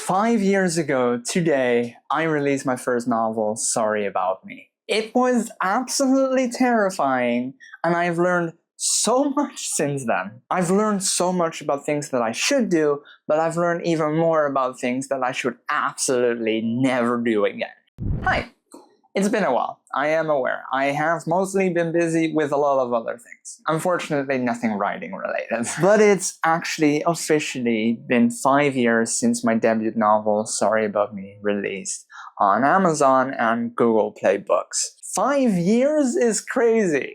5 years ago today, I released my first novel, Sorry About Me. It was absolutely terrifying, and I've learned so much since then. I've learned so much about things that I should do, but I've learned even more about things that I should absolutely never do again. Hi! It's been a while, I am aware. I have mostly been busy with a lot of other things. Unfortunately, nothing writing related. But it's actually officially been 5 years since my debut novel, Sorry About Me, released on Amazon and Google Play Books. 5 years is crazy.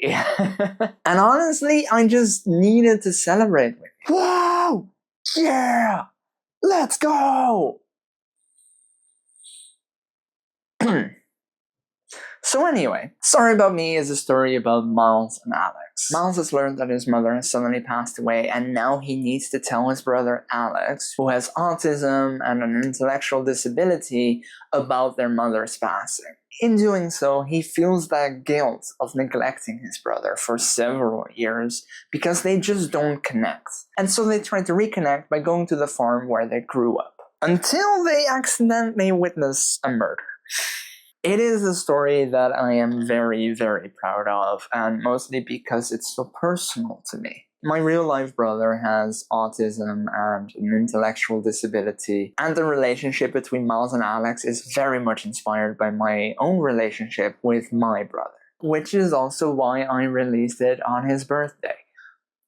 And honestly, I just needed to celebrate with you. Wow! Yeah! Let's go! So anyway, Sorry About Me is a story about Miles and Alex. Miles has learned that his mother has suddenly passed away, and now he needs to tell his brother Alex, who has autism and an intellectual disability, about their mother's passing. In doing so, he feels that guilt of neglecting his brother for several years because they just don't connect. And so they try to reconnect by going to the farm where they grew up, until they accidentally witness a murder. It is a story that I am very, very proud of, and mostly because it's so personal to me. My real-life brother has autism and an intellectual disability, and the relationship between Miles and Alex is very much inspired by my own relationship with my brother, which is also why I released it on his birthday.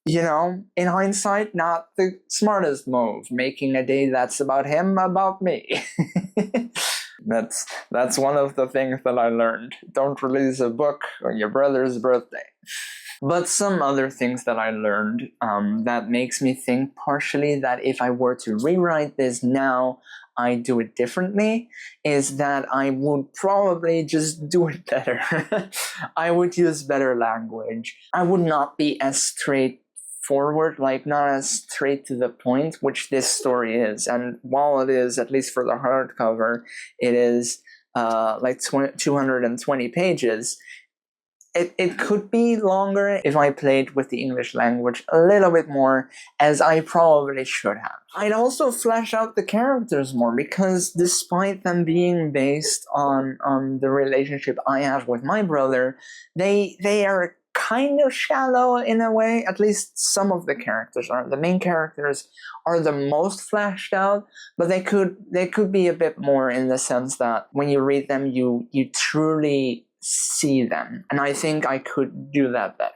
You know, in hindsight, not the smartest move, making a day that's about him, about me. That's one of the things that I learned. Don't release a book on your brother's birthday. But some other things that I learned that makes me think partially that if I were to rewrite this now, I'd do it differently, is that I would probably just do it better. I would use better language. I would not be as straightforward, like not as straight to the point, which this story is. And while it is, at least for the hardcover, it is like 220 pages, it could be longer if I played with the English language a little bit more, as I probably should have. I'd also flesh out the characters more, because despite them being based on the relationship I have with my brother, they are kind of shallow in a way. At least some of the characters are. The main characters are the most fleshed out, but they could be a bit more, in the sense that when you read them, you truly see them, and I think I could do that better.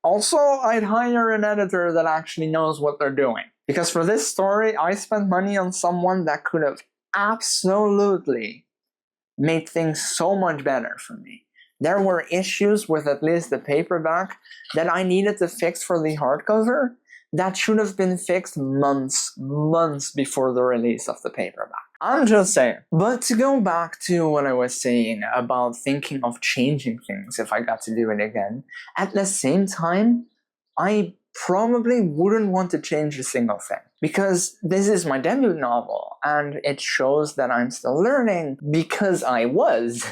Also, I'd hire an editor that actually knows what they're doing, because for this story, I spent money on someone that could have absolutely made things so much better for me. There were issues with at least the paperback that I needed to fix for the hardcover that should have been fixed months before the release of the paperback. I'm just saying. But to go back to what I was saying about thinking of changing things if I got to do it again, at the same time, I probably wouldn't want to change a single thing. Because this is my debut novel, and it shows that I'm still learning, because I was.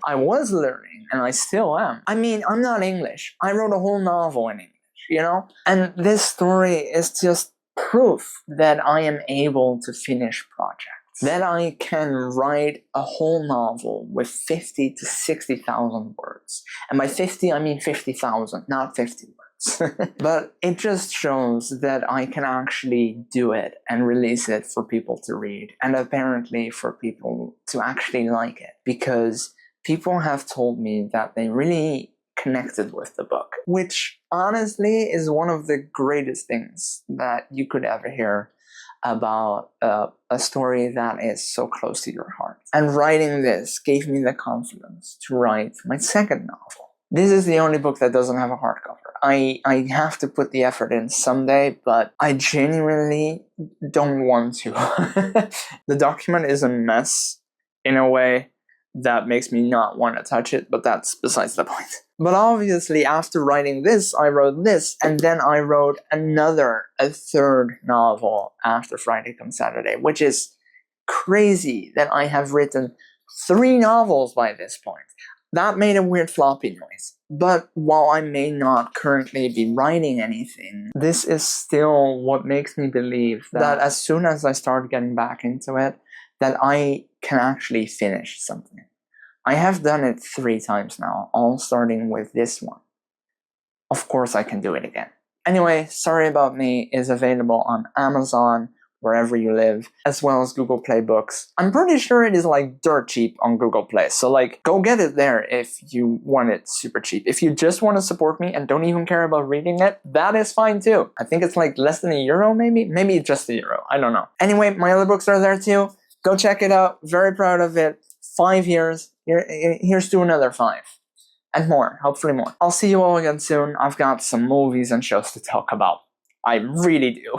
I was learning, and I still am. I mean, I'm not English. I wrote a whole novel in English, you know? And this story is just proof that I am able to finish projects. That I can write a whole novel with 50 to 60,000 words. And by 50, I mean 50,000, not 50 words. But it just shows that I can actually do it and release it for people to read. And apparently for people to actually like it. Because people have told me that they really connected with the book. Which honestly is one of the greatest things that you could ever hear about a story that is so close to your heart. And writing this gave me the confidence to write my second novel. This is the only book that doesn't have a hardcover. I have to put the effort in someday, but I genuinely don't want to. The document is a mess in a way that makes me not want to touch it, but that's besides the point. But obviously, after writing this, I wrote this, and then I wrote a third novel after Friday Comes Saturday, which is crazy that I have written 3 novels by this point. That made a weird floppy noise. But while I may not currently be writing anything, this is still what makes me believe that as soon as I start getting back into it, that I can actually finish something. I have done it 3 times now, all starting with this one. Of course I can do it again. Anyway, Sorry About Me is available on Amazon, wherever you live, as well as Google Play Books. I'm pretty sure it is like dirt cheap on Google Play, so like go get it there if you want it super cheap. If you just want to support me and don't even care about reading it, that is fine too. I think it's like less than €1 maybe? Maybe just €1, I don't know. Anyway, my other books are there too. Go check it out, very proud of it. 5 years, here's to another 5. And more, hopefully more. I'll see you all again soon. I've got some movies and shows to talk about. I really do.